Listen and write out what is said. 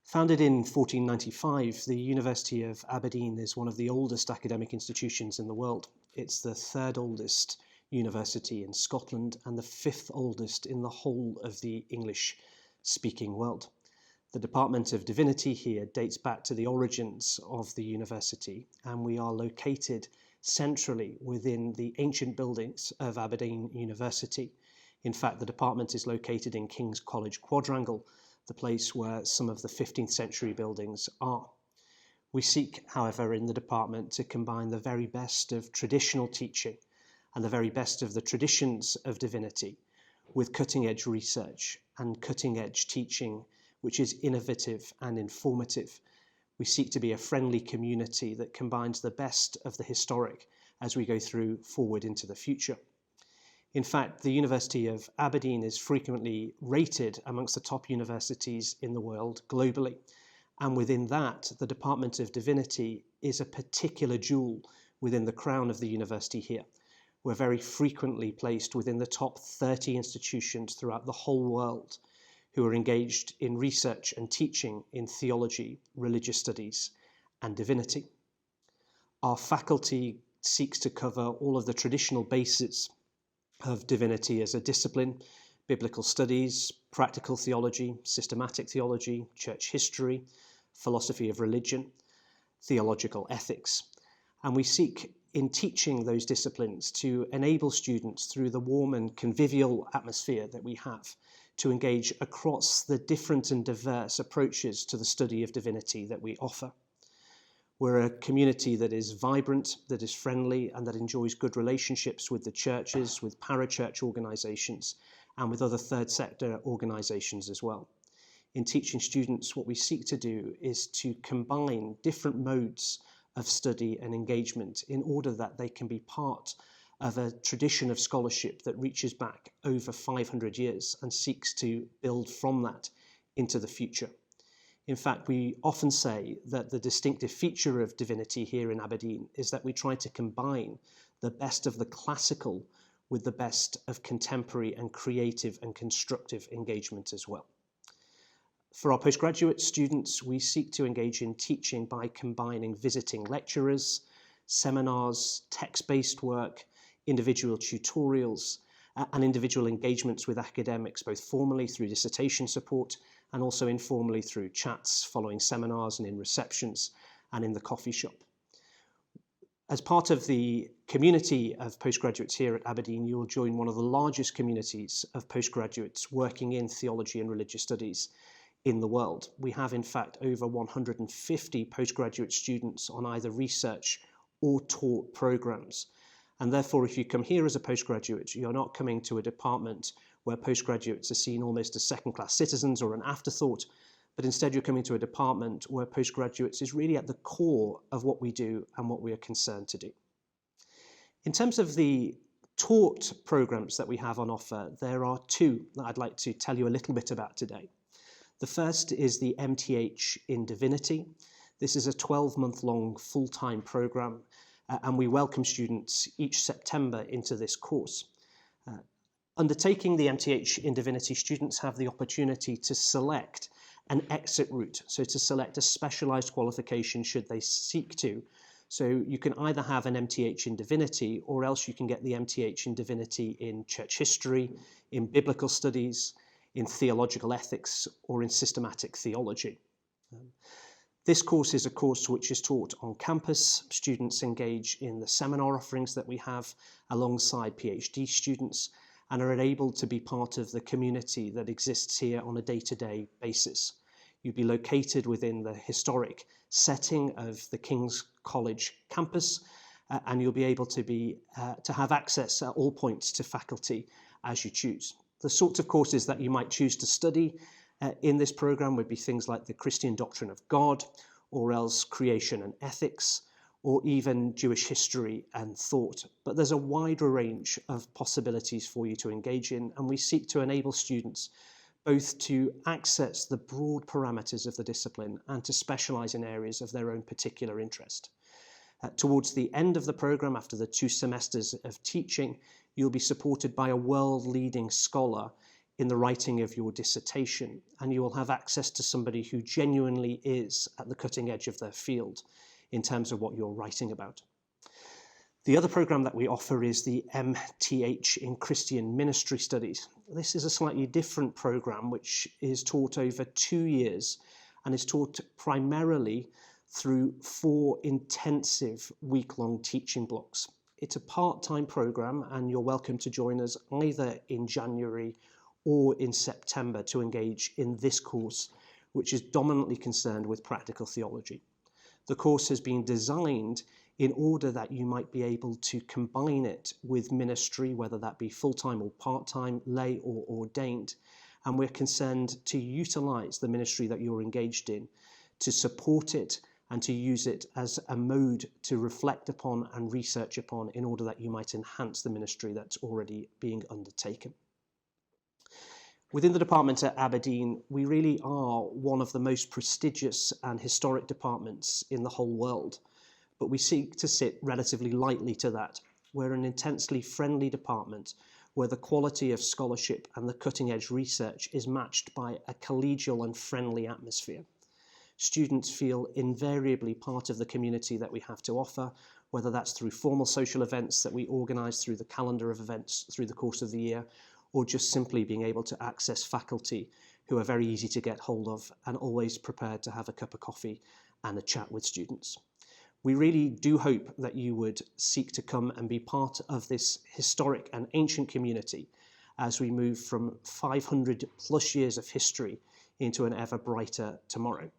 Founded in 1495, the University of Aberdeen is one of the oldest academic institutions in the world. It's the third oldest university in Scotland and the fifth oldest in the whole of the English-speaking world. The Department of Divinity here dates back to the origins of the university, and we are located centrally within the ancient buildings of Aberdeen University. In fact, the department is located in King's College Quadrangle, the place where some of the 15th century buildings are. We seek, however, in the department to combine the very best of traditional teaching and the very best of the traditions of divinity with cutting-edge research and cutting-edge teaching, which is innovative and informative. We seek to be a friendly community that combines the best of the historic as we go forward into the future. In fact, the University of Aberdeen is frequently rated amongst the top universities in the world globally. And within that, the Department of Divinity is a particular jewel within the crown of the university here. We're very frequently placed within the top 30 institutions throughout the whole world who are engaged in research and teaching in theology, religious studies, and divinity. Our faculty seeks to cover all of the traditional bases of divinity as a discipline: biblical studies, practical theology, systematic theology, church history, philosophy of religion, theological ethics. And we seek in teaching those disciplines to enable students through the warm and convivial atmosphere that we have to engage across the different and diverse approaches to the study of divinity that we offer. We're a community that is vibrant, that is friendly, and that enjoys good relationships with the churches, with parachurch organisations, and with other third sector organisations as well. In teaching students, what we seek to do is to combine different modes of study and engagement in order that they can be part of a tradition of scholarship that reaches back over 500 years and seeks to build from that into the future. In fact, we often say that the distinctive feature of divinity here in Aberdeen is that we try to combine the best of the classical with the best of contemporary and creative and constructive engagement as well. For our postgraduate students, we seek to engage in teaching by combining visiting lecturers, seminars, text-based work, individual tutorials, and individual engagements with academics, both formally through dissertation support and also informally through chats following seminars and in receptions and in the coffee shop. As part of the community of postgraduates here at Aberdeen, you will join one of the largest communities of postgraduates working in theology and religious studies in the world. We have, in fact, over 150 postgraduate students on either research or taught programs. And therefore, if you come here as a postgraduate, you're not coming to a department where postgraduates are seen almost as second-class citizens or an afterthought, but instead you're coming to a department where postgraduates is really at the core of what we do and what we are concerned to do. In terms of the taught programs that we have on offer, there are two that I'd like to tell you a little bit about today. The first is the MTH in Divinity. This is a 12-month-long full-time program, and we welcome students each September into this course. Undertaking the MTH in Divinity, students have the opportunity to select an exit route, so to select a specialised qualification should they seek to. So you can either have an MTH in Divinity, or else you can get the MTH in Divinity in church history, in biblical studies, in theological ethics, or in systematic theology. This course is a course which is taught on campus. Students engage in the seminar offerings that we have alongside PhD students and are able to be part of the community that exists here on a day-to-day basis. You'll be located within the historic setting of the King's College campus, and you'll be able to have access at all points to faculty as you choose. The sorts of courses that you might choose to study in this program would be things like the Christian doctrine of God, or else creation and ethics, or even Jewish history and thought. But there's a wider range of possibilities for you to engage in, and we seek to enable students both to access the broad parameters of the discipline and to specialise in areas of their own particular interest. Towards the end of the programme, after the 2 semesters of teaching, you'll be supported by a world-leading scholar in the writing of your dissertation, and you will have access to somebody who genuinely is at the cutting edge of their field in terms of what you're writing about. The other program that we offer is the MTH in Christian Ministry Studies. This is a slightly different program which is taught over 2 years and is taught primarily through 4 intensive week-long teaching blocks. It's a part-time program, and you're welcome to join us either in January or in September to engage in this course, which is dominantly concerned with practical theology. The course has been designed in order that you might be able to combine it with ministry, whether that be full-time or part-time, lay or ordained. And we're concerned to utilize the ministry that you're engaged in, to support it and to use it as a mode to reflect upon and research upon in order that you might enhance the ministry that's already being undertaken. Within the department at Aberdeen, we really are one of the most prestigious and historic departments in the whole world, but we seek to sit relatively lightly to that. We're an intensely friendly department where the quality of scholarship and the cutting-edge research is matched by a collegial and friendly atmosphere. Students feel invariably part of the community that we have to offer, whether that's through formal social events that we organise through the calendar of events through the course of the year, or just simply being able to access faculty who are very easy to get hold of and always prepared to have a cup of coffee and a chat with students. We really do hope that you would seek to come and be part of this historic and ancient community as we move from 500 plus years of history into an ever brighter tomorrow.